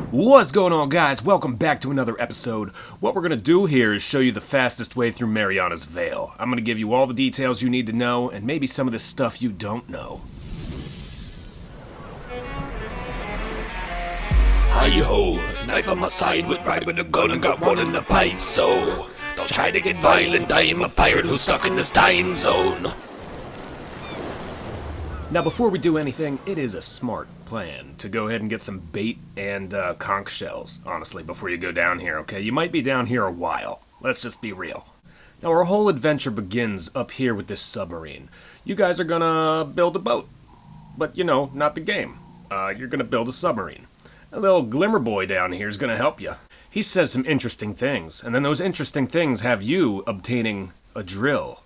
What's going on, guys? Welcome back to another episode. What we're going to do here is show you the fastest way through Mariana's Veil. I'm going to give you all the details you need to know, and maybe some of the stuff you don't know. Hi-ho, knife on my side with right with a gun and got one in the pipe, so don't try to get violent, I am a pirate who's stuck in this time zone. Now, before we do anything, it is a smart plan to go ahead and get some bait and conch shells, honestly, before you go down here, okay? You might be down here a while. Let's just be real. Now, our whole adventure begins up here with this submarine. You guys are gonna build a boat. But, you know, not the game. You're gonna build a submarine. A little glimmer boy down here is gonna help you. He says some interesting things, and then those interesting things have you obtaining a drill.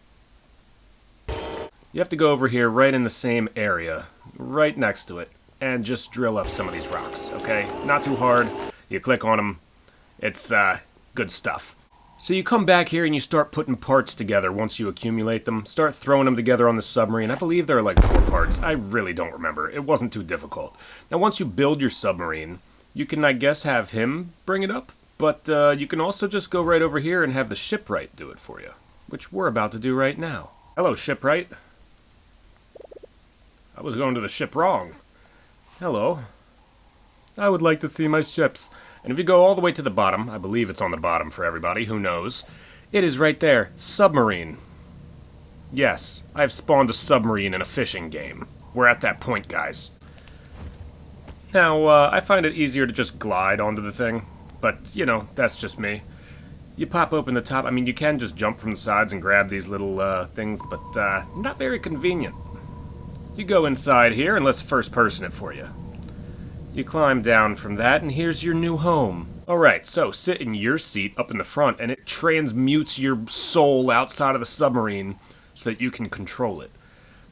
You have to go over here right in the same area, right next to it, and just drill up some of these rocks, okay? Not too hard. You click on them. It's, good stuff. So you come back here and you start putting parts together once you accumulate them. Start throwing them together on the submarine. I believe there are like 4 parts. I really don't remember. It wasn't too difficult. Now, once you build your submarine, you can, I guess, have him bring it up. But you can also just go right over here and have the shipwright do it for you, which we're about to do right now. Hello, shipwright. I was going to the ship wrong. Hello. I would like to see my ships. And if you go all the way to the bottom, I believe it's on the bottom for everybody, who knows, it is right there, submarine. Yes, I've spawned a submarine in a fishing game. We're at that point, guys. Now, I find it easier to just glide onto the thing, but, you know, that's just me. You pop open the top, I mean, you can just jump from the sides and grab these little things, but not very convenient. You go inside here and let's first person it for you. You climb down from that and here's your new home. Alright, so sit in your seat up in the front and it transmutes your soul outside of the submarine so that you can control it.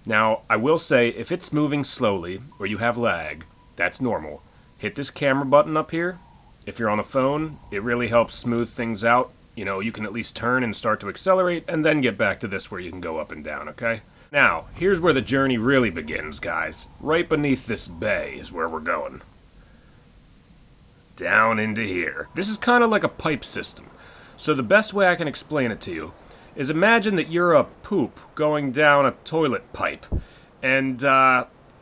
Now, I will say, if it's moving slowly or you have lag, that's normal. Hit this camera button up here. If you're on a phone, it really helps smooth things out. You know, you can at least turn and start to accelerate and then get back to this where you can go up and down, okay? Now, here's where the journey really begins, guys. Right beneath this bay is where we're going. Down into here. This is kind of like a pipe system. So the best way I can explain it to you is imagine that you're a poop going down a toilet pipe. And,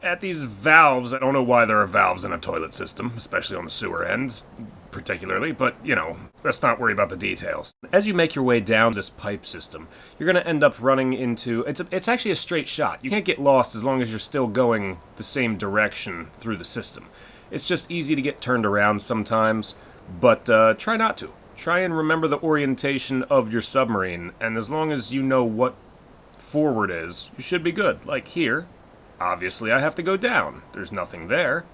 at these valves, I don't know why there are valves in a toilet system, especially on the sewer end, particularly, but, you know, let's not worry about the details. As you make your way down this pipe system, you're going to end up running into... It's actually a straight shot. You can't get lost as long as you're still going the same direction through the system. It's just easy to get turned around sometimes, but try not to. Try and remember the orientation of your submarine, and as long as you know what forward is, you should be good. Like here, obviously I have to go down. There's nothing there.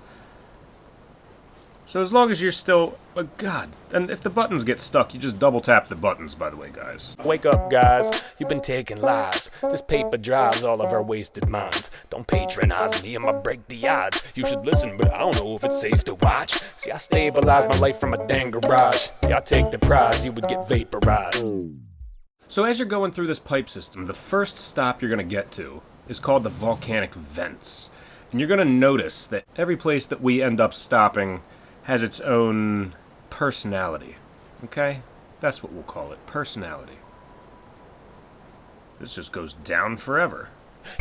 So as long as you're still... Oh God. And if the buttons get stuck, you just double tap the buttons, by the way, guys. Wake up, guys, you've been taking lies. This paper drives all of our wasted minds. Don't patronize me, I'ma break the odds. You should listen, but I don't know if it's safe to watch. See, I stabilize my life from a dang garage. Y'all take the prize, you would get vaporized. So as you're going through this pipe system, the first stop you're going to get to is called the volcanic vents. And you're going to notice that every place that we end up stopping has its own personality. Okay? That's what we'll call it. Personality. This just goes down forever.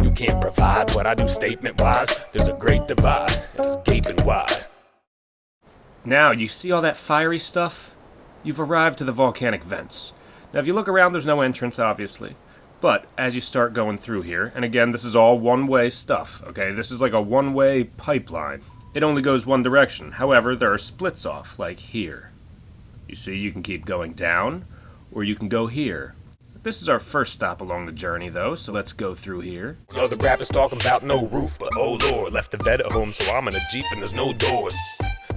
You can't provide what I do statement-wise. There's a great divide, and it's gaping wide. Now, you see all that fiery stuff? You've arrived to the volcanic vents. Now, if you look around, there's no entrance, obviously. But as you start going through here, and again, this is all one-way stuff, okay? This is like a one-way pipeline. It only goes one direction. However, there are splits off, like here. You see, you can keep going down, or you can go here. This is our first stop along the journey, though, so let's go through here. Yo, the rappers talking about no roof, but oh lord, left the vet at home, so I'm in a Jeep and there's no doors.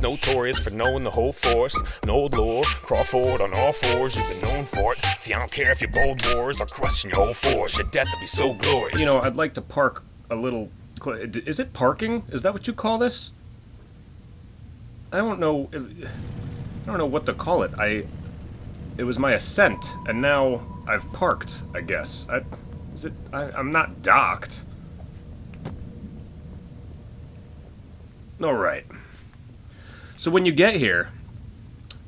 Notorious for knowing the whole force, an old lore, crawl forward on all fours, you've been known for it. See, I don't care if you're bold wars, I'll question your whole force, your death will be so glorious. You know, I'd like to park a little... Is it parking? Is that what you call this? I don't know what to call it. It was my ascent, and now I've parked, I guess. I'm not docked. Alright. So when you get here,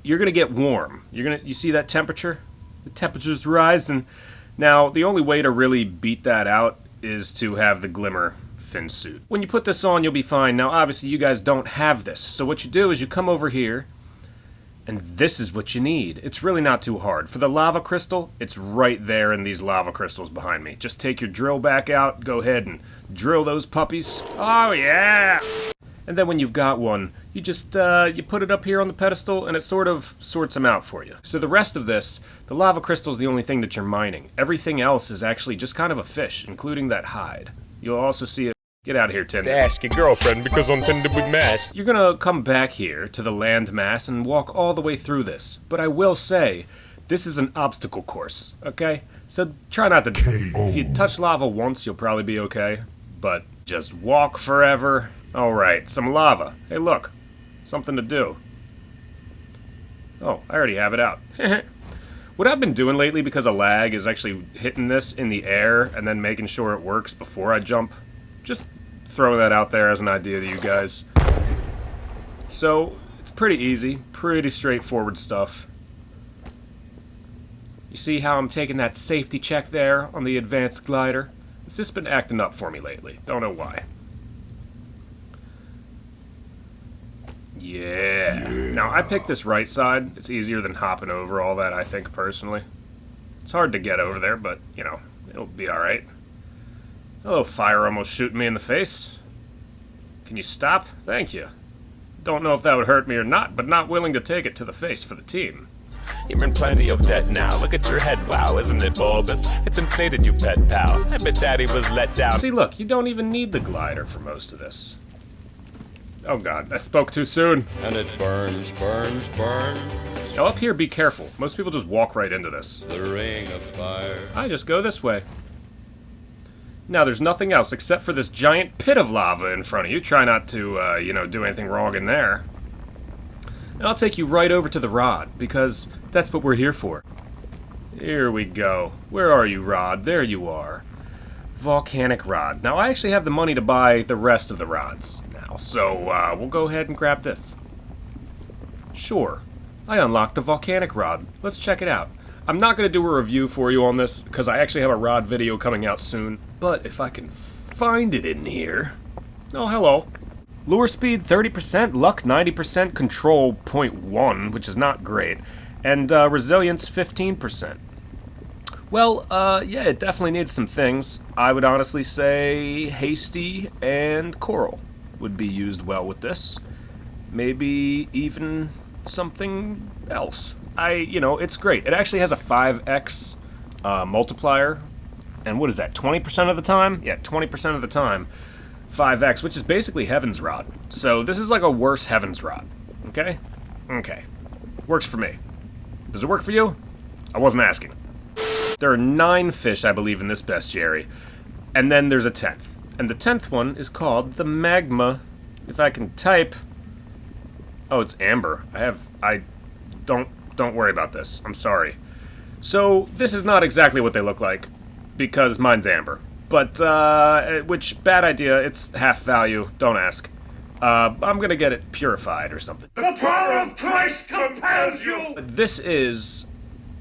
you're gonna get warm. You see that temperature? The temperature's rising. Now, the only way to really beat that out is to have the glimmer fin suit. When you put this on, you'll be fine. Now, obviously, you guys don't have this. So what you do is you come over here, and this is what you need. It's really not too hard. For the lava crystal, it's right there in these lava crystals behind me. Just take your drill back out, go ahead and drill those puppies. Oh, yeah! And then when you've got one, you just, you put it up here on the pedestal, and it sort of sorts them out for you. So the rest of this, the lava crystal is the only thing that you're mining. Everything else is actually just kind of a fish, including that hide. You'll also see it. Get out of here, Tinder. Ask your girlfriend because on Tinder we matched. You're gonna come back here to the land mass and walk all the way through this. But I will say, this is an obstacle course, okay? So try not to... If you touch lava once, you'll probably be okay. But just walk forever. Alright, some lava. Hey, look. Something to do. Oh, I already have it out. What I've been doing lately because of lag is actually hitting this in the air and then making sure it works before I jump. Just throwing that out there as an idea to you guys. So, it's pretty easy, pretty straightforward stuff. You see how I'm taking that safety check there on the advanced glider? It's just been acting up for me lately. Don't know why. Yeah. Now, I picked this right side. It's easier than hopping over all that, I think, personally. It's hard to get over there, but, you know, it'll be alright. Hello, fire almost shooting me in the face. Can you stop? Thank you. Don't know if that would hurt me or not, but not willing to take it to the face for the team. You're in plenty of debt now. Look at your head, wow, isn't it bulbous? It's inflated, you pet pal. I bet daddy was let down. See, look, you don't even need the glider for most of this. Oh god, I spoke too soon. And it burns, burns, burns. Now up here, be careful. Most people just walk right into this. The ring of fire. I just go this way. Now, there's nothing else except for this giant pit of lava in front of you. Try not to, you know, do anything wrong in there. And I'll take you right over to the rod, because that's what we're here for. Here we go. Where are you, Rod? There you are. Volcanic rod. Now, I actually have the money to buy the rest of the rods now, so we'll go ahead and grab this. Sure. I unlocked the volcanic rod. Let's check it out. I'm not going to do a review for you on this, because I actually have a rod video coming out soon. But if I can find it in here... Oh, hello. Lure speed 30%, luck 90%, control 0.1, which is not great. And resilience 15%. Well, yeah, it definitely needs some things. I would honestly say hasty and coral would be used well with this. Maybe even something else. You know, it's great. It actually has a 5x multiplier. And what is that, 20% of the time? Yeah, 20% of the time. 5x, which is basically Heaven's Rod. So this is like a worse Heaven's Rod. Okay? Okay. Works for me. Does it work for you? I wasn't asking. There are 9 fish, I believe, in this bestiary. And then there's a 10th. And the 10th one is called the Magma. If I can type... Oh, it's amber. Don't worry about this. I'm sorry. So, this is not exactly what they look like, because mine's amber. But, which, bad idea. It's half value. Don't ask. I'm gonna get it purified or something. The power of Christ compels you! This is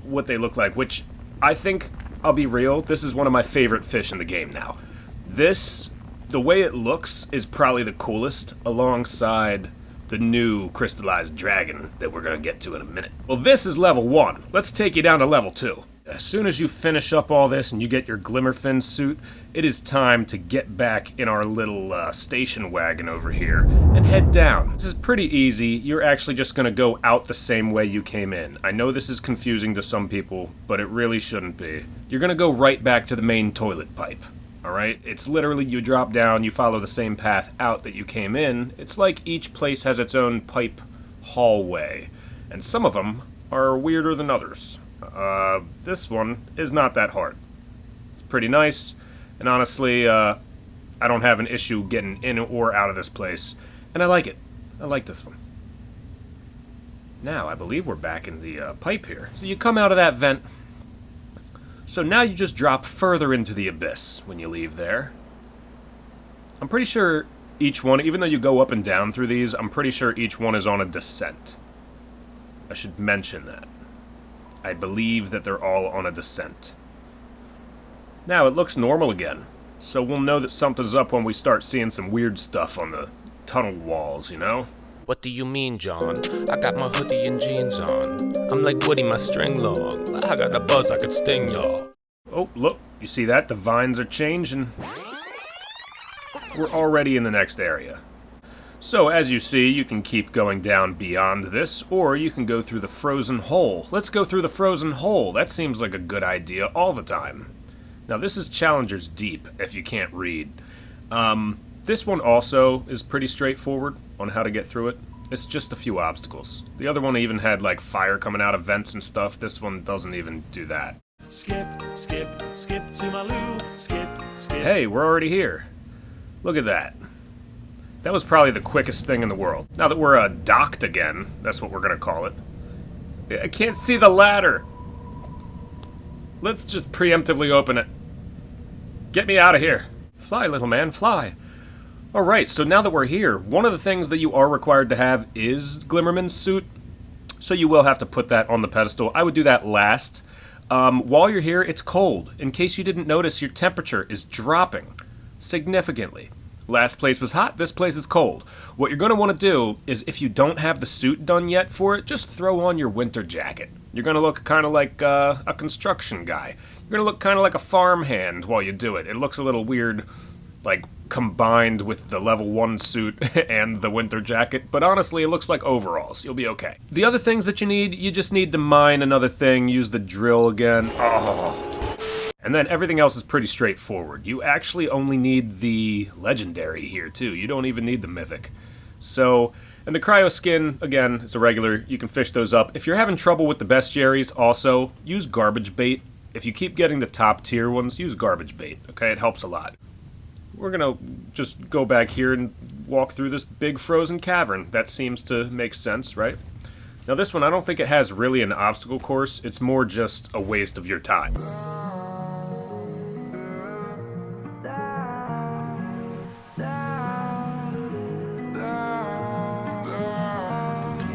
what they look like, which I think, I'll be real, this is one of my favorite fish in the game now. This, the way it looks, is probably the coolest, alongside the new crystallized dragon that we're gonna get to in a minute. Well, this is level 1. Let's take you down to level 2. As soon as you finish up all this and you get your Glimmerfin suit, it is time to get back in our little station wagon over here and head down. This is pretty easy. You're actually just gonna go out the same way you came in. I know this is confusing to some people, but it really shouldn't be. You're gonna go right back to the main toilet pipe. Alright? It's literally you drop down, you follow the same path out that you came in. It's like each place has its own pipe hallway. And some of them are weirder than others. This one is not that hard. It's pretty nice, and honestly, I don't have an issue getting in or out of this place. And I like it. I like this one. Now, I believe we're back in the pipe here. So you come out of that vent. So now you just drop further into the abyss when you leave there. I'm pretty sure each one, even though you go up and down through these, I'm pretty sure each one is on a descent. I should mention that. I believe that they're all on a descent. Now, it looks normal again, so we'll know that something's up when we start seeing some weird stuff on the tunnel walls, you know? What do you mean, John? I got my hoodie and jeans on. I'm like Woody, my string long. I got the buzz, I could sting y'all. Oh, look, you see that? The vines are changing. We're already in the next area. So, as you see, you can keep going down beyond this, or you can go through the frozen hole. Let's go through the frozen hole. That seems like a good idea all the time. Now, this is Challenger's Deep, if you can't read. This one also is pretty straightforward on how to get through it. It's just a few obstacles. The other one even had, like, fire coming out of vents and stuff. This one doesn't even do that. Skip, skip, skip to my loo. Skip, skip. Hey, we're already here. Look at that. That was probably the quickest thing in the world. Now that we're docked again, that's what we're gonna call it. I can't see the ladder. Let's just preemptively open it. Get me out of here. Fly, little man, fly. Alright, so now that we're here, one of the things that you are required to have is Glimmerman's suit. So you will have to put that on the pedestal. I would do that last. While you're here, it's cold. In case you didn't notice, your temperature is dropping significantly. Last place was hot, this place is cold. What you're going to want to do is, if you don't have the suit done yet for it, just throw on your winter jacket. You're going to look kind of like a construction guy. You're going to look kind of like a farmhand while you do it. It looks a little weird, like, combined with the level 1 suit and the winter jacket, but honestly, it looks like overalls. You'll be okay. The other things that you just need to mine another thing, use the drill again. Oh. And then everything else is pretty straightforward. You actually only need the legendary here, too. You don't even need the mythic. So, and the cryo skin, again, is a regular. You can fish those up. If you're having trouble with the bestiaries, also, use garbage bait. If you keep getting the top tier ones, use garbage bait, okay? It helps a lot. We're gonna just go back here and walk through this big frozen cavern. That seems to make sense, right? Now this one, I don't think it has really an obstacle course. It's more just a waste of your time.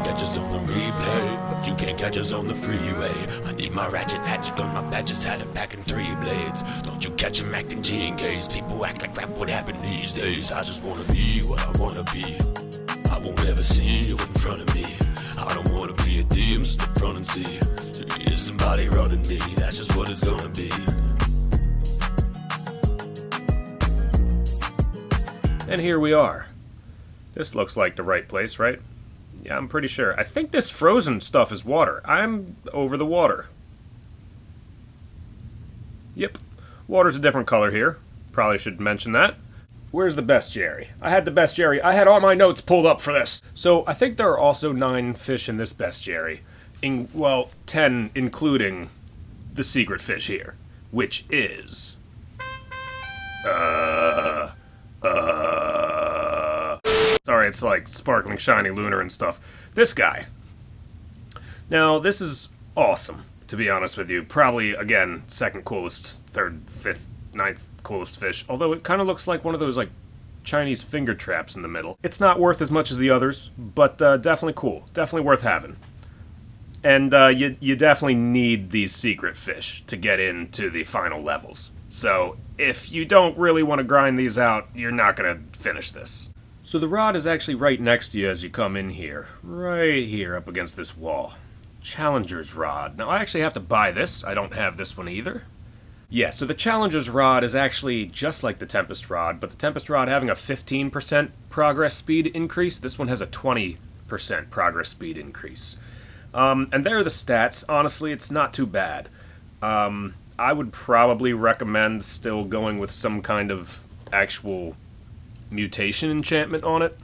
Catch us on the replay, but you can't catch us on the freeway. I need my ratchet hatchet on my badges, had it back in 3 blades. Don't you catch him acting G and K's. People act like rap would happen these days. I just wanna be what I wanna be. I won't ever see you in front of me. I don't wanna be a DM, step front and see. There's somebody running me, that's just what it's gonna be. And here we are. This looks like the right place, right? Yeah, I'm pretty sure. I think this frozen stuff is water. I'm over the water. Yep. Water's a different color here. Probably should mention that. Where's the bestiary? I had the bestiary. I had all my notes pulled up for this. So, I think there are also 9 fish in this bestiary. Well, 10 including the secret fish here. Which is... Sorry, it's like sparkling, shiny, lunar and stuff. This guy. Now, this is awesome, to be honest with you. Probably, again, second coolest, third, fifth, ninth coolest fish. Although it kind of looks like one of those, like, Chinese finger traps in the middle. It's not worth as much as the others, but definitely cool. Definitely worth having. And you definitely need these secret fish to get into the final levels. So, if you don't really want to grind these out, you're not going to finish this. So the rod is actually right next to you as you come in here. Right here up against this wall. Challenger's rod. Now I actually have to buy this. I don't have this one either. Yeah, so the Challenger's rod is actually just like the Tempest rod, but the Tempest rod having a 15% progress speed increase, this one has a 20% progress speed increase. And there are the stats. Honestly, it's not too bad. I would probably recommend still going with some kind of actual mutation enchantment on it,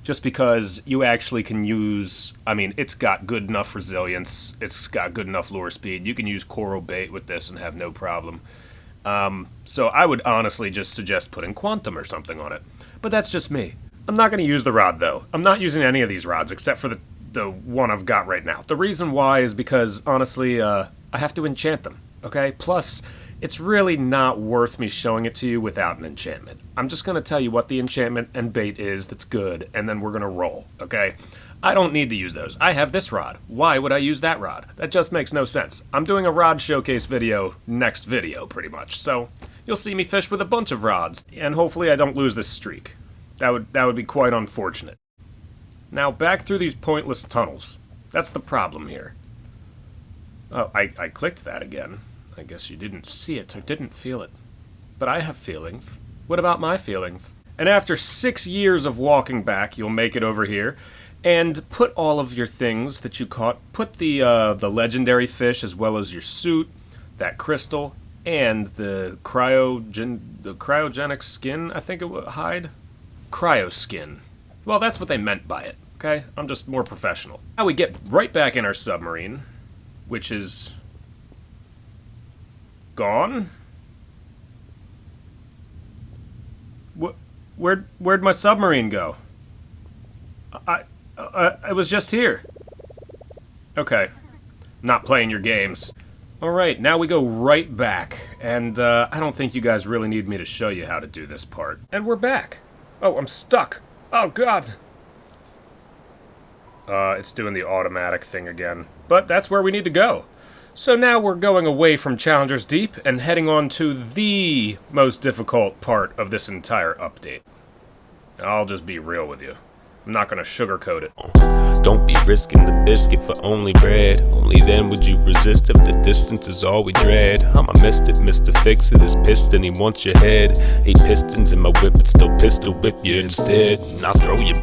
just because you actually can use, I mean, it's got good enough resilience, it's got good enough lure speed, you can use coral bait with this and have no problem. So I would honestly just suggest putting quantum or something on it, but that's just me. I'm not going to use the rod though. I'm not using any of these rods except for the one I've got right now. The reason why is because honestly I have to enchant them, okay? Plus it's really not worth me showing it to you without an enchantment. I'm just going to tell you what the enchantment and bait is that's good, and then we're going to roll, okay? I don't need to use those. I have this rod. Why would I use that rod? That just makes no sense. I'm doing a rod showcase video next video, pretty much. So you'll see me fish with a bunch of rods, and hopefully I don't lose this streak. That would be quite unfortunate. Now back through these pointless tunnels. That's the problem here. Oh, I clicked that again. I guess you didn't see it or didn't feel it. But I have feelings. What about my feelings? And after 6 years of walking back, you'll make it over here. And put all of your things that you caught. Put the legendary fish as well as your suit, that crystal, and the cryogenic skin, I think it would hide. Cryo skin. Well, that's what they meant by it, okay? I'm just more professional. Now we get right back in our submarine, which is gone. Where'd my submarine go? It was just here. Okay. Not playing your games. Alright, now we go right back. And, I don't think you guys really need me to show you how to do this part. And we're back. Oh, I'm stuck. Oh, God. It's doing the automatic thing again. But that's where we need to go. So now we're going away from Challengers Deep and heading on to the most difficult part of this entire update. I'll just be real with you. I'm not gonna sugarcoat it. Don't be risking the biscuit for only bread. Only then would you resist if the distance is all we dread. I'm a missed it, Mr. Fix It, his piston, he wants your head. 8 pistons in my whip, but still pistol whip you instead. And I'll throw you.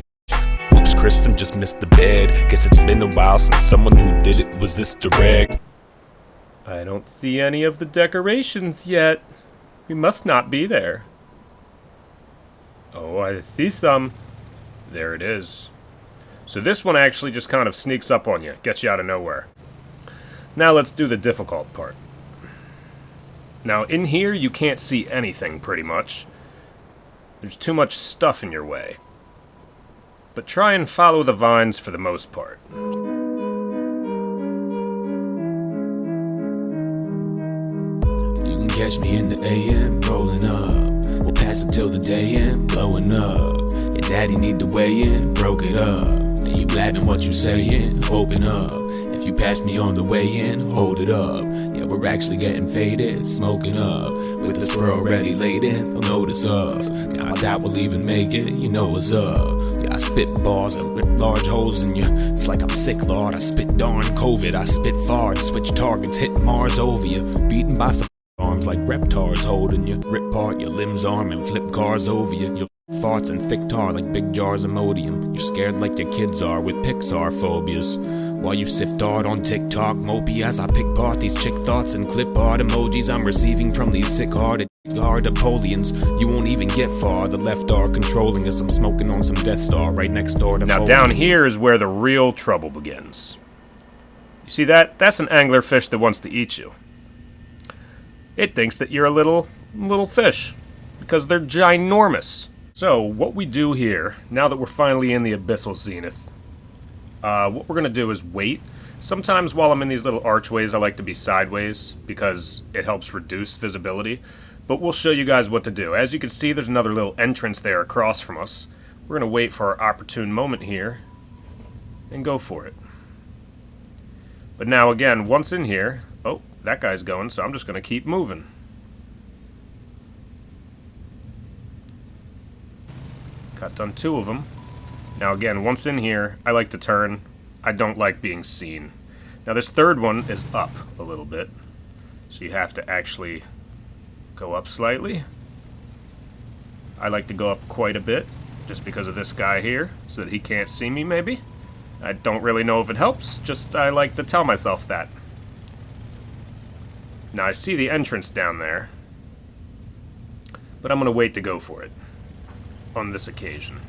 Oops, Kristen just missed the bed. Guess it's been a while since someone who did it was this direct. I don't see any of the decorations yet. We must not be there. Oh, I see some. There it is. So this one actually just kind of sneaks up on you, gets you out of nowhere. Now let's do the difficult part. Now in here you can't see anything pretty much. There's too much stuff in your way. But try and follow the vines for the most part. You can catch me in the AM, rolling up. We'll pass it till the day end, blowing up. Your daddy need to weigh in, broke it up. Now you blabbing what you saying, open up. If you pass me on the way in, hold it up. Yeah, we're actually getting faded, smoking up. With this we're already laid in, they'll notice us. Yeah, I doubt we'll even make it, you know what's up. Yeah, I spit bars, I rip large holes in you. It's like I'm sick, Lord, I spit darn COVID. I spit far, switch targets, hit Mars over you. Beaten by some arms like reptars holding you. Rip part your limbs arm and flip cars over you. You'll farts and thick tar like big jars of Imodium. You're scared like your kids are with Pixar phobias. While you sift art on TikTok, mopey as I pick apart these chick thoughts and clip art emojis I'm receiving from these sick-hearted Napoleons. You won't even get far. The left are controlling as I'm smoking on some Death Star right next door to Now foliage. down here is where the real trouble begins. You see that? That's an anglerfish that wants to eat you. It thinks that you're a little fish because they're ginormous. So what we do here, now that we're finally in the abyssal zenith, what we're going to do is wait. Sometimes while I'm in these little archways, I like to be sideways because it helps reduce visibility. But we'll show you guys what to do. As you can see, there's another little entrance there across from us. We're going to wait for our opportune moment here and go for it. But now again, once in here, oh, that guy's going, so I'm just going to keep moving. Got done 2 of them. Now again, once in here, I like to turn. I don't like being seen. Now this third one is up a little bit. So you have to actually go up slightly. I like to go up quite a bit, just because of this guy here, so that he can't see me maybe. I don't really know if it helps, just I like to tell myself that. Now I see the entrance down there, but I'm going to wait to go for it on this occasion.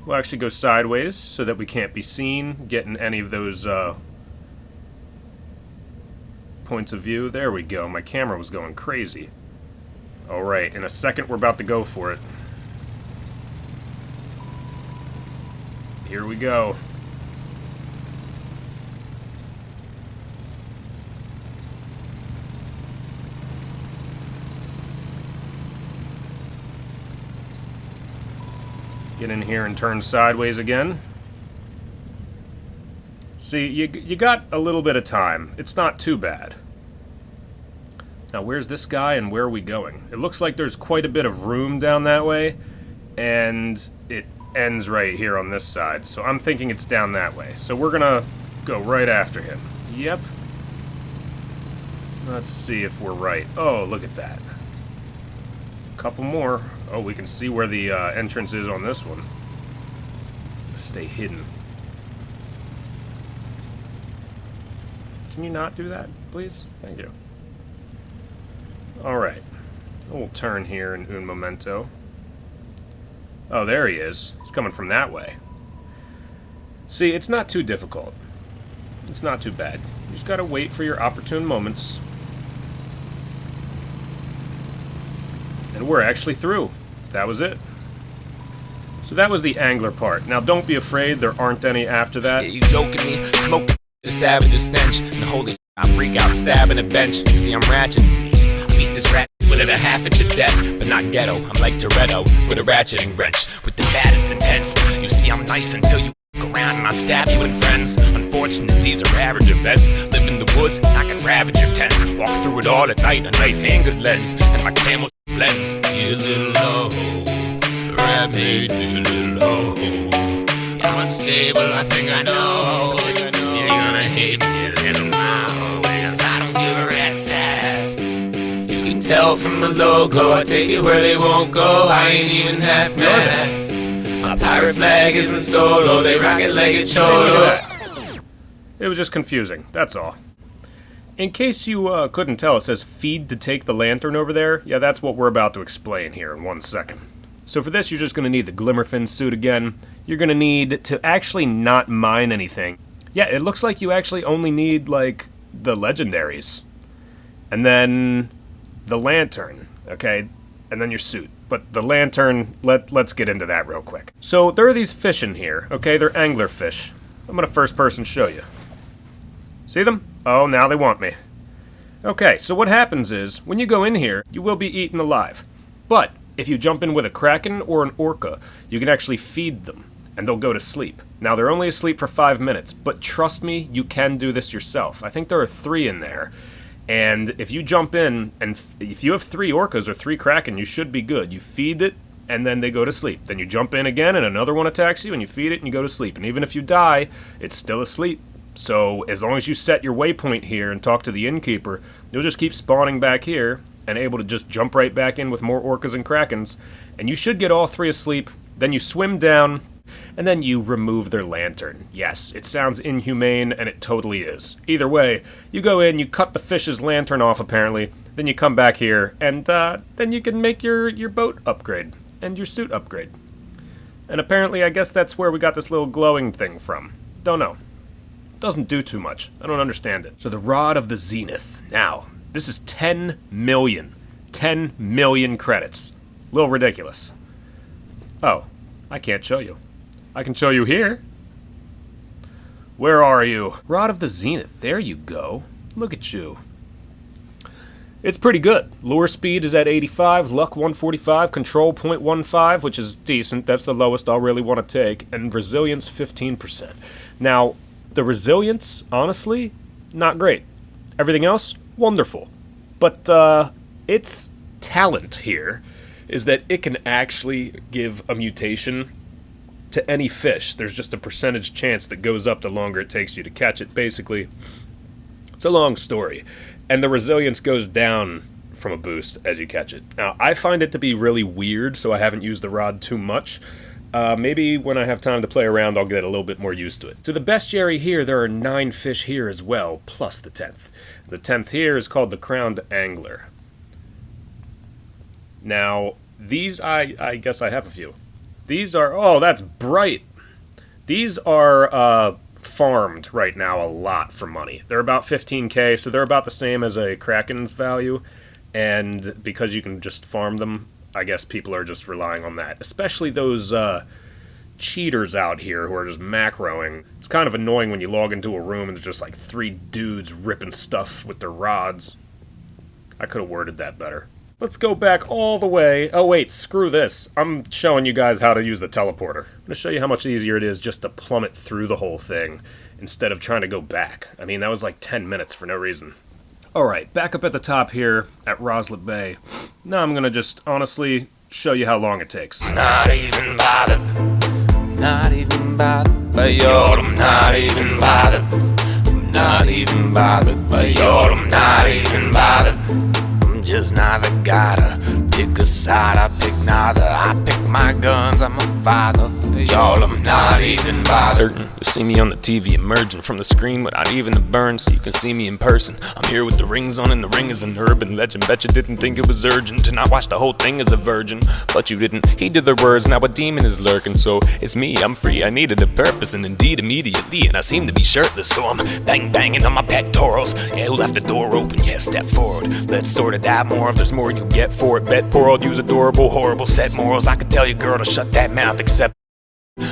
We'll actually go sideways so that we can't be seen getting any of those points of view. There we go. My camera was going crazy. Alright, in a second we're about to go for it. Here we go. Get in here and turn sideways again. See, you got a little bit of time. It's not too bad. Now, where's this guy and where are we going? It looks like there's quite a bit of room down that way, and it ends right here on this side. So I'm thinking it's down that way. So we're gonna go right after him. Yep. Let's see if we're right. Oh, look at that. Couple more. Oh, we can see where the entrance is on this one. Stay hidden. Can you not do that, please? Thank you. Alright. We'll turn here in un momento. Oh, there he is. He's coming from that way. See, it's not too difficult. It's not too bad. You just gotta wait for your opportune moments. And we're actually through. That was it. So that was the angler part. Now don't be afraid, there aren't any after that. Yeah, you joking me? Smoking the savage stench. And holy I freak out, stabbing a bench. See, I'm ratchet. I beat this rat with it a half inch of death, but not ghetto. I'm like Toretto with a ratcheting wrench. With the baddest intents. You see, I'm nice until you around and I stab you and friends. Unfortunate, these are average events. Live in the woods, I can ravage your tents. Walk through it all at night, a knife handed lens. And my camel blends. You little hoe, rat made me a little hoe. I'm unstable, I think I know. You're gonna hate me a little now, because I don't give a rat's ass. You can tell from the logo, I take it where they won't go. I ain't even half-mast. My pirate flag isn't solo, they rocket-legged cholo. It was just confusing, that's all. In case you couldn't tell, it says feed to take the lantern over there. Yeah, that's what we're about to explain here in 1 second. So for this, you're just going to need the Glimmerfin suit again. You're going to need to actually not mine anything. Yeah, it looks like you actually only need, like, the legendaries. And then the lantern, okay? And then your suit. But the lantern, let's get into that real quick. So there are these fish in here, okay? They're angler fish. I'm going to first person show you. See them? Oh, now they want me. Okay, so what happens is, when you go in here, you will be eaten alive. But if you jump in with a kraken or an orca, you can actually feed them, and they'll go to sleep. Now, they're only asleep for 5 minutes, but trust me, you can do this yourself. I think there are 3 in there. And if you jump in, and if you have 3 orcas or 3 kraken, you should be good. You feed it, and then they go to sleep. Then you jump in again, and another one attacks you, and you feed it, and you go to sleep. And even if you die, it's still asleep. So as long as you set your waypoint here and talk to the innkeeper, you'll just keep spawning back here and able to just jump right back in with more orcas and krakens. And you should get all 3 asleep. Then you swim down, and then you remove their lantern. Yes, it sounds inhumane, and it totally is. Either way, you go in, you cut the fish's lantern off, apparently, then you come back here, and then you can make your boat upgrade, and your suit upgrade. And apparently, I guess that's where we got this little glowing thing from. Don't know. Doesn't do too much. I don't understand it. So the Rod of the Zenith. Now, this is 10 million. 10 million credits. A little ridiculous. Oh, I can't show you. I can show you here. Where are you? Rod of the Zenith. There you go. Look at you. It's pretty good. Lure speed is at 85, luck 145, control 0.15, which is decent. That's the lowest I'll really want to take. And resilience 15%. Now, the resilience, honestly, not great. Everything else, wonderful. But its talent here is that it can actually give a mutation to any fish. There's just a percentage chance that goes up the longer it takes you to catch it, basically. It's a long story. And the resilience goes down from a boost as you catch it. Now, I find it to be really weird, so I haven't used the rod too much. Maybe when I have time to play around, I'll get a little bit more used to it. So the bestiary here, there are 9 fish here as well, plus the 10th. The 10th here is called the Crowned Angler. Now, these, I guess I have a few. These are, oh, that's bright. These are farmed right now a lot for money. They're about 15k, so they're about the same as a Kraken's value. And because you can just farm them, I guess people are just relying on that. Especially those cheaters out here who are just macroing. It's kind of annoying when you log into a room and there's just like 3 dudes ripping stuff with their rods. I could have worded that better. Let's go back all the way. Oh wait, screw this. I'm showing you guys how to use the teleporter. I'm going to show you how much easier it is just to plummet through the whole thing instead of trying to go back. I mean, that was like 10 minutes for no reason. Alright, back up at the top here at Roslet Bay. Now I'm going to just honestly show you how long it takes. Not even bothered. Not even bothered by y'all. I'm not even bothered. I'm not even bothered by y'all. I'm not even bothered. I'm just neither gotta pick a side. I pick neither. I pick my guns. I'm a father. Y'all, I'm not even bothered. Certain you'll see me on the TV emerging from the screen without even a burn, so you can see me in person. I'm here with the rings on, and the ring is an urban legend. Bet you didn't think it was urgent, and I watched the whole thing as a virgin. But you didn't heed to their words. Now a demon is lurking, so it's me. I'm free. I needed a purpose, and indeed immediately, and I seem to be shirtless, so I'm banging on my pectorals. Yeah, who left the door open? Yeah, step forward. Let's sort of die more if there's more you get for it. Bet poor old you's adorable, horrible set morals. I could tell you, girl, to shut that mouth, except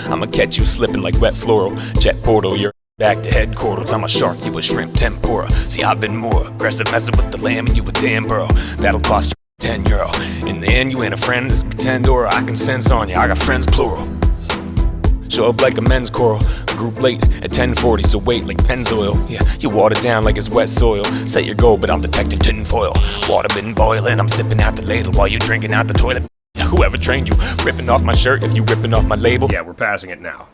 I'ma catch you slipping like wet floral. Jet portal, you're back to headquarters. I'm a shark, you a shrimp tempura. See, I've been more aggressive messing with the lamb, and you a damn burrow. That'll cost you 10 euro. In the end, you ain't a friend, it's pretend, or I can sense on you. I got friends plural. Show up like a men's choral. Group late at 10:40, so wait like Pennzoil. Yeah, you water down like it's wet soil. Set your goal, but I'm detecting tin foil. Water been boiling, I'm sipping out the ladle while you drinking out the toilet. Whoever trained you, ripping off my shirt if you ripping off my label. Yeah, we're passing it now.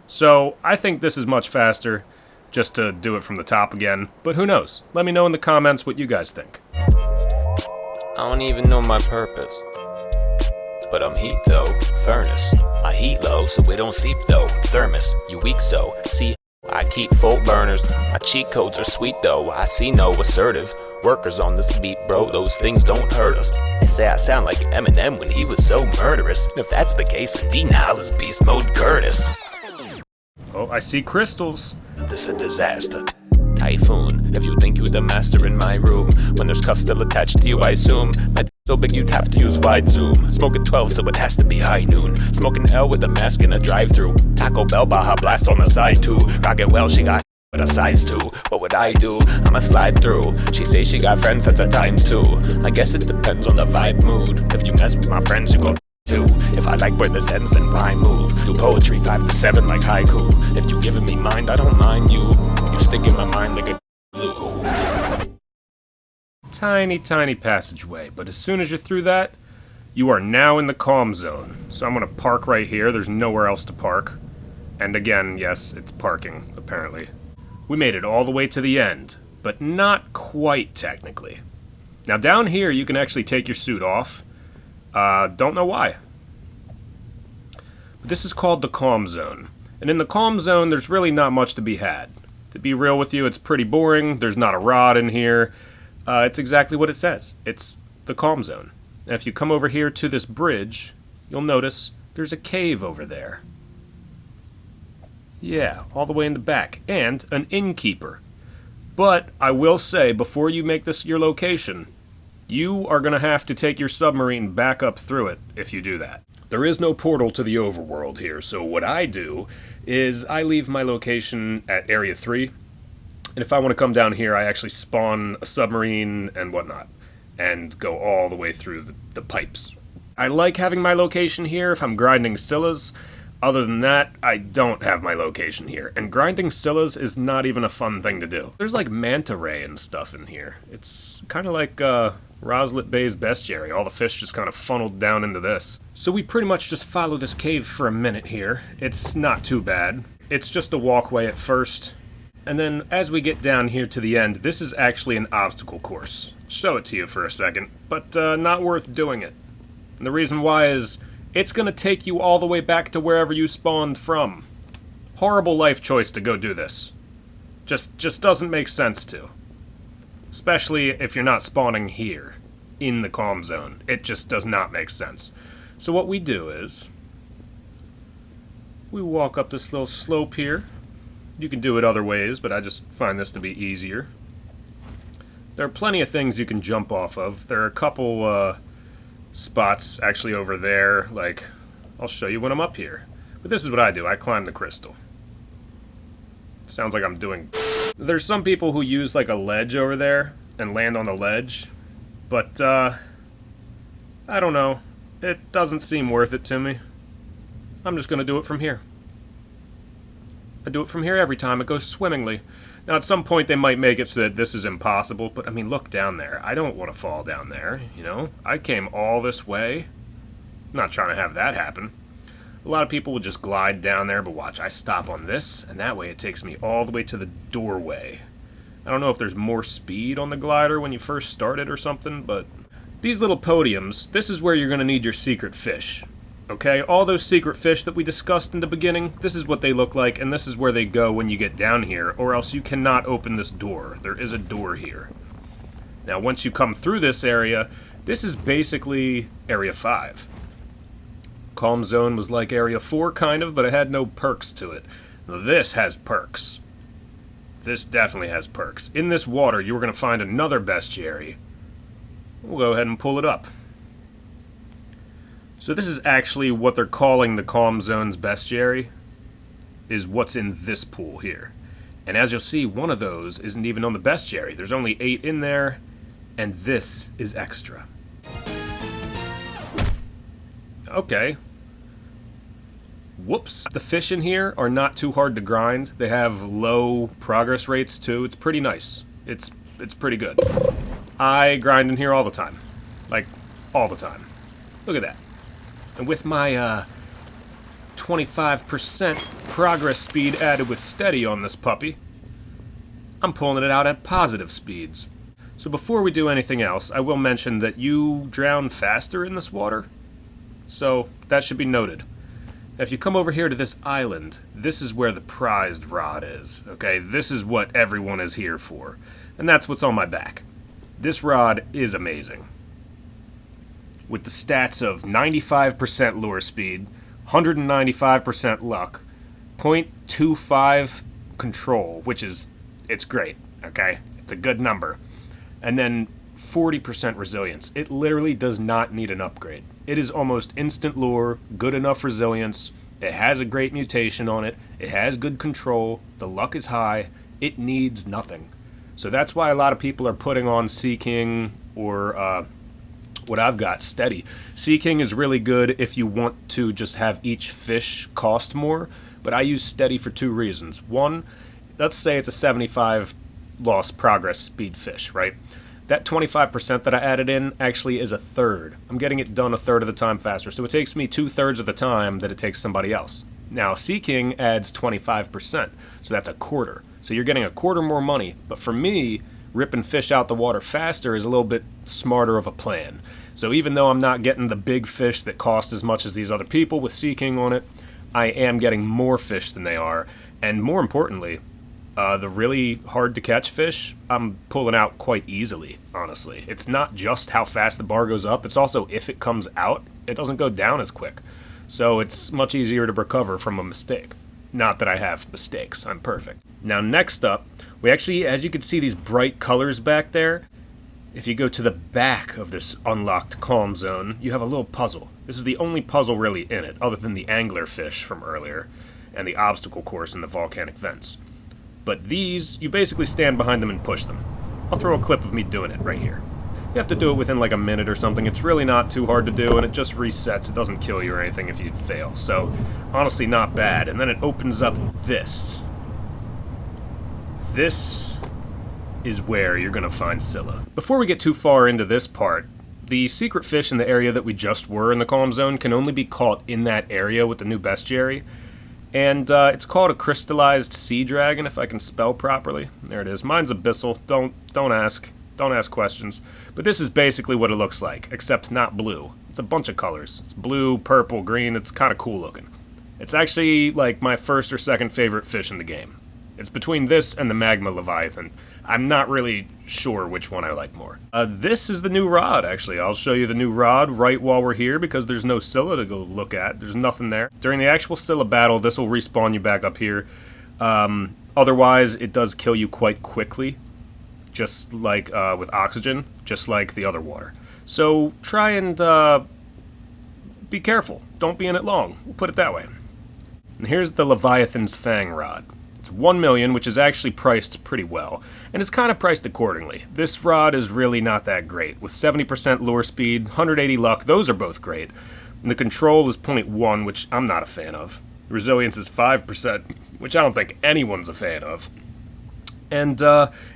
So, I think this is much faster, just to do it from the top again, but who knows? Let me know in the comments what you guys think. I don't even know my purpose, but I'm heat though. Furnace, my heat low, so it don't seep though. Thermos, you weak so. See, I keep full burners. My cheat codes are sweet though. I see no assertive workers on this beat, bro. Those things don't hurt us. They say I sound like Eminem when he was so murderous. And if that's the case, then D-Nile is beast mode Curtis. Oh, I see crystals. This a disaster. Typhoon, if you think you're the master in my room. When there's cuffs still attached to you, I assume. My d- so big you'd have to use wide zoom. Smoke at 12, so it has to be high noon. Smoking L with a mask in a drive-thru. Taco Bell Baja Blast on the side too. Rocket well, she got but a size 2. What would I do? I'ma slide through. She say she got friends, that's a times 2. I guess it depends on the vibe mood. If you mess with my friends, you go too. If I like where this ends, then why move? Do poetry 5 to 7 like haiku. If you giving me mind, I don't mind you. You stick in my mind like a glue. Tiny, tiny passageway, but as soon as you're through that, you are now in the calm zone. So I'm gonna park right here. There's nowhere else to park. And again, yes, it's parking, apparently. We made it all the way to the end, but not quite technically. Now down here, you can actually take your suit off. Don't know why. But this is called the calm zone. And in the calm zone, there's really not much to be had. To be real with you, it's pretty boring. There's not a rod in here. It's exactly what it says. It's the calm zone. And if you come over here to this bridge, you'll notice there's a cave over there. Yeah, all the way in the back. And an innkeeper. But I will say, before you make this your location, you are going to have to take your submarine back up through it if you do that. There is no portal to the overworld here, so what I do is I leave my location at Area 3, and if I want to come down here, I actually spawn a submarine and whatnot, and go all the way through the pipes. I like having my location here if I'm grinding Scyllas. Other than that, I don't have my location here. And grinding Scyllas is not even a fun thing to do. There's like manta ray and stuff in here. It's kind of like Roslet Bay's bestiary. All the fish just kind of funneled down into this. So we pretty much just follow this cave for a minute here. It's not too bad. It's just a walkway at first. And then as we get down here to the end, this is actually an obstacle course. Show it to you for a second, but not worth doing it. And the reason why is it's going to take you all the way back to wherever you spawned from. Horrible life choice to go do this. Just doesn't make sense to. Especially if you're not spawning here, in the calm zone. It just does not make sense. So what we do is, we walk up this little slope here. You can do it other ways, but I just find this to be easier. There are plenty of things you can jump off of. There are a couple spots actually over there, like, I'll show you when I'm up here. But this is what I do. I climb the crystal. Sounds like I'm doing... There's some people who use like a ledge over there and land on the ledge, but I don't know. It doesn't seem worth it to me. I'm just going to do it from here. I do it from here every time. It goes swimmingly. Now, at some point, they might make it so that this is impossible, but, I mean, look down there. I don't want to fall down there, you know? I came all this way. I'm not trying to have that happen. A lot of people will just glide down there, but watch, I stop on this, and that way it takes me all the way to the doorway. I don't know if there's more speed on the glider when you first start it or something, but these little podiums, this is where you're going to need your secret fish. Okay, all those secret fish that we discussed in the beginning, this is what they look like, and this is where they go when you get down here, or else you cannot open this door. There is a door here. Now, once you come through this area, this is basically Area 5. Calm Zone was like Area 4, kind of, but it had no perks to it. Now, this has perks. This definitely has perks. In this water, you are going to find another bestiary. We'll go ahead and pull it up. So this is actually what they're calling the Calm Zone's bestiary, is what's in this pool here. And as you'll see, one of those isn't even on the bestiary. There's only 8 in there, and this is extra. Okay. Whoops. The fish in here are not too hard to grind. They have low progress rates too. It's pretty nice. It's pretty good. I grind in here all the time. Like, all the time. Look at that. And with my 25% progress speed added with steady on this puppy, I'm pulling it out at positive speeds. So before we do anything else, I will mention that you drown faster in this water. So that should be noted. Now, if you come over here to this island, this is where the prized rod is. Okay, this is what everyone is here for. And that's what's on my back. This rod is amazing. With the stats of 95% lure speed, 195% luck, 0.25 control, which is, it's great, okay? It's a good number. And then 40% resilience. It literally does not need an upgrade. It is almost instant lure, good enough resilience, it has a great mutation on it, it has good control, the luck is high, it needs nothing. So that's why a lot of people are putting on Sea King or what I've got, Steady. Sea King is really good if you want to just have each fish cost more, but I use Steady for 2 reasons. One, let's say it's a 75 loss progress speed fish, right? That 25% that I added in actually is a third. I'm getting it done a third of the time faster, so it takes me 2/3 of the time that it takes somebody else. Now, Sea King adds 25%, so that's a quarter. So you're getting a quarter more money, but for me, ripping fish out the water faster is a little bit smarter of a plan. So even though I'm not getting the big fish that cost as much as these other people with Sea King on it, I am getting more fish than they are. And more importantly, the really hard to catch fish, I'm pulling out quite easily, honestly. It's not just how fast the bar goes up, it's also if it comes out, it doesn't go down as quick. So it's much easier to recover from a mistake. Not that I have mistakes, I'm perfect. Now next up, we actually, as you can see these bright colors back there, if you go to the back of this unlocked Calm Zone, you have a little puzzle. This is the only puzzle really in it, other than the angler fish from earlier, and the obstacle course in the volcanic vents. But these, you basically stand behind them and push them. I'll throw a clip of me doing it right here. You have to do it within like a minute or something. It's really not too hard to do, and it just resets. It doesn't kill you or anything if you fail. So, honestly, not bad. And then it opens up this. This is where you're going to find Scylla. Before we get too far into this part, the secret fish in the area that we just were in the Calm Zone can only be caught in that area with the new bestiary. And it's called a crystallized sea dragon, if I can spell properly. There it is. Mine's abyssal. Don't ask. Don't ask questions. But this is basically what it looks like, except not blue. It's a bunch of colors. It's blue, purple, green. It's kind of cool looking. It's actually like my first or second favorite fish in the game. It's between this and the magma leviathan. I'm not really sure which one I like more. This is the new rod, actually. I'll show you the new rod right while we're here because there's no Scylla to go look at. There's nothing there. During the actual Scylla battle, this will respawn you back up here. Otherwise, it does kill you quite quickly, just like with oxygen, just like the other water. So try and be careful. Don't be in it long. We'll put it that way. And here's the Leviathan's Fang rod. It's 1 million, which is actually priced pretty well, and it's kind of priced accordingly. This rod is really not that great. With 70% lure speed, 180 luck, those are both great. And the control is 0.1, which I'm not a fan of. Resilience is 5%, which I don't think anyone's a fan of. And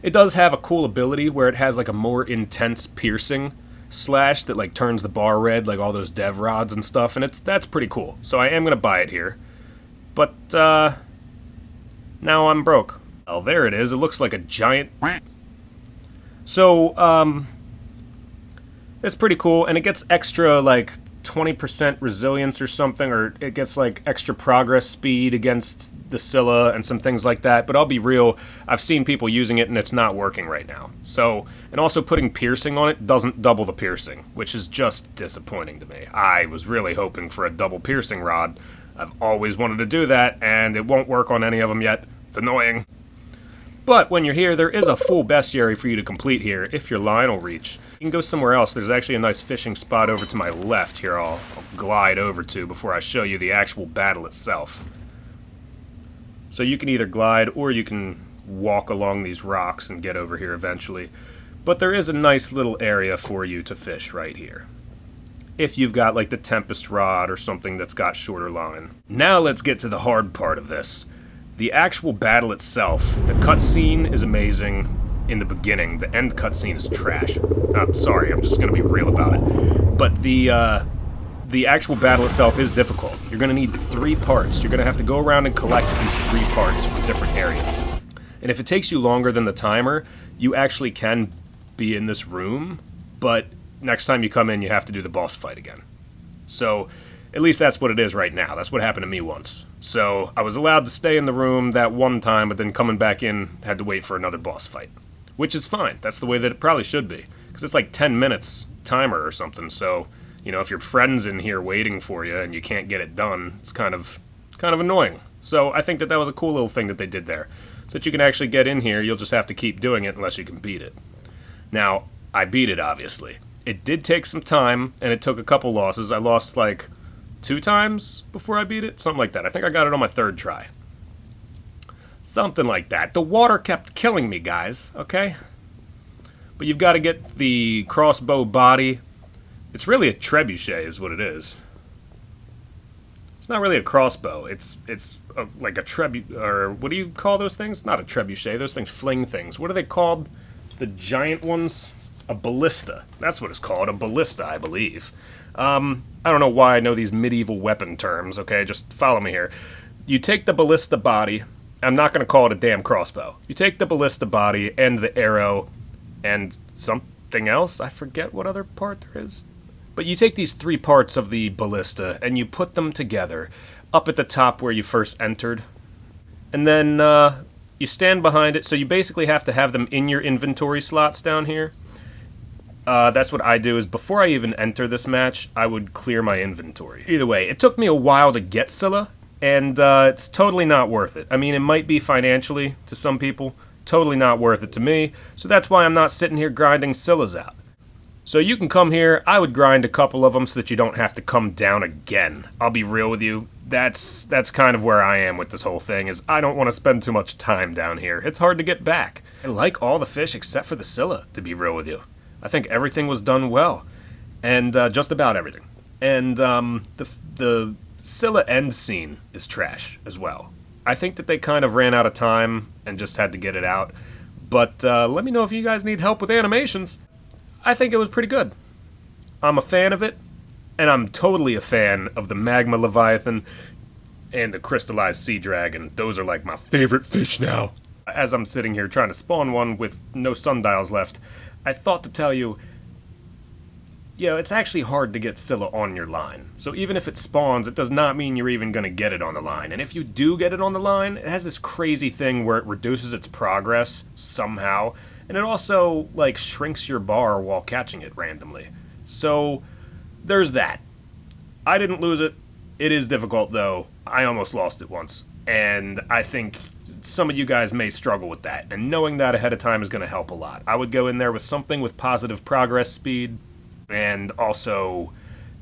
it does have a cool ability where it has like a more intense piercing slash that like turns the bar red, like all those dev rods and stuff, and that's pretty cool. So I am gonna buy it here, but now I'm broke. Oh, there it is. It looks like a giant. So it's pretty cool, and it gets extra like 20% resilience or something, or it gets like extra progress speed against the Scylla and some things like that. But I'll be real, I've seen people using it and it's not working right now. So, and also putting piercing on it doesn't double the piercing, which is just disappointing to me. I was really hoping for a double piercing rod. I've always wanted to do that, and it won't work on any of them yet. It's annoying. But when you're here, there is a full bestiary for you to complete here, if your line will reach. You can go somewhere else. There's actually a nice fishing spot over to my left here I'll glide over to before I show you the actual battle itself. So you can either glide or you can walk along these rocks and get over here eventually. But there is a nice little area for you to fish right here, if you've got like the Tempest rod or something that's got shorter line. Now let's get to the hard part of this. The actual battle itself. The cutscene is amazing in the beginning. The end cutscene is trash. I'm sorry, I'm just going to be real about it. But the actual battle itself is difficult. You're going to need 3 parts. You're going to have to go around and collect these 3 parts from different areas. And if it takes you longer than the timer, you actually can be in this room, but next time you come in, you have to do the boss fight again. So, at least that's what it is right now. That's what happened to me once. So, I was allowed to stay in the room that one time, but then coming back in, had to wait for another boss fight. Which is fine. That's the way that it probably should be. Because it's like 10 minutes timer or something, so, you know, if your friend's in here waiting for you and you can't get it done, it's kind of annoying. So, I think that was a cool little thing that they did there. So that you can actually get in here, you'll just have to keep doing it unless you can beat it. Now, I beat it, obviously. It did take some time, and it took a couple losses. I lost, like, 2 times before I beat it? Something like that. I think I got it on my 3rd try. Something like that. The water kept killing me, guys, okay? But you've got to get the crossbow body. It's really a trebuchet is what it is. It's not really a crossbow. It's like a or what do you call those things? Not a trebuchet. Those things fling things. What are they called? The giant ones? A ballista. That's what it's called. A ballista, I believe. I don't know why I know these medieval weapon terms, okay? Just follow me here. You take the ballista body. I'm not going to call it a damn crossbow. You take the ballista body and the arrow and something else. I forget what other part there is. But you take these 3 parts of the ballista and you put them together up at the top where you first entered. And then you stand behind it. So you basically have to have them in your inventory slots down here. That's what I do, is before I even enter this match, I would clear my inventory. Either way, it took me a while to get Scylla, and it's totally not worth it. I mean, it might be financially to some people, totally not worth it to me, so that's why I'm not sitting here grinding Scyllas out. So you can come here, I would grind a couple of them so that you don't have to come down again. I'll be real with you, that's kind of where I am with this whole thing, is I don't want to spend too much time down here. It's hard to get back. I like all the fish except for the Scylla, to be real with you. I think everything was done well, and just about everything. And the Scylla end scene is trash as well. I think that they kind of ran out of time and just had to get it out. But let me know if you guys need help with animations. I think it was pretty good. I'm a fan of it, and I'm totally a fan of the Magma Leviathan and the Crystallized Sea Dragon. Those are like my favorite fish now. As I'm sitting here trying to spawn one with no sundials left, I thought to tell you, it's actually hard to get Scylla on your line. So even if it spawns, it does not mean you're even going to get it on the line. And if you do get it on the line, it has this crazy thing where it reduces its progress somehow. And it also, like, shrinks your bar while catching it randomly. So there's that. I didn't lose it. It is difficult, though. I almost lost it once. And I think some of you guys may struggle with that, and knowing that ahead of time is going to help a lot. I would go in there with something with positive progress speed, and also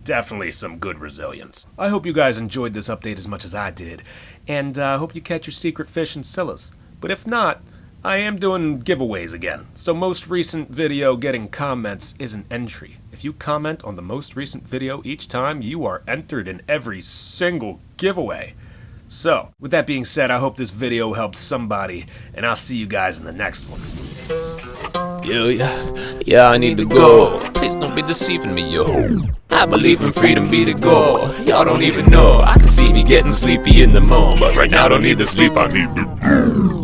definitely some good resilience. I hope you guys enjoyed this update as much as I did, and I hope you catch your secret fish in Scylla's. But if not, I am doing giveaways again, so most recent video getting comments is an entry. If you comment on the most recent video each time, you are entered in every single giveaway. So, with that being said, I hope this video helps somebody, and I'll see you guys in the next one. Yeah, I need to go. Please don't be deceiving me, yo. I believe in freedom be the goal. Y'all don't even know. I can see me getting sleepy in the morning, but right now I don't need to sleep, I need to go.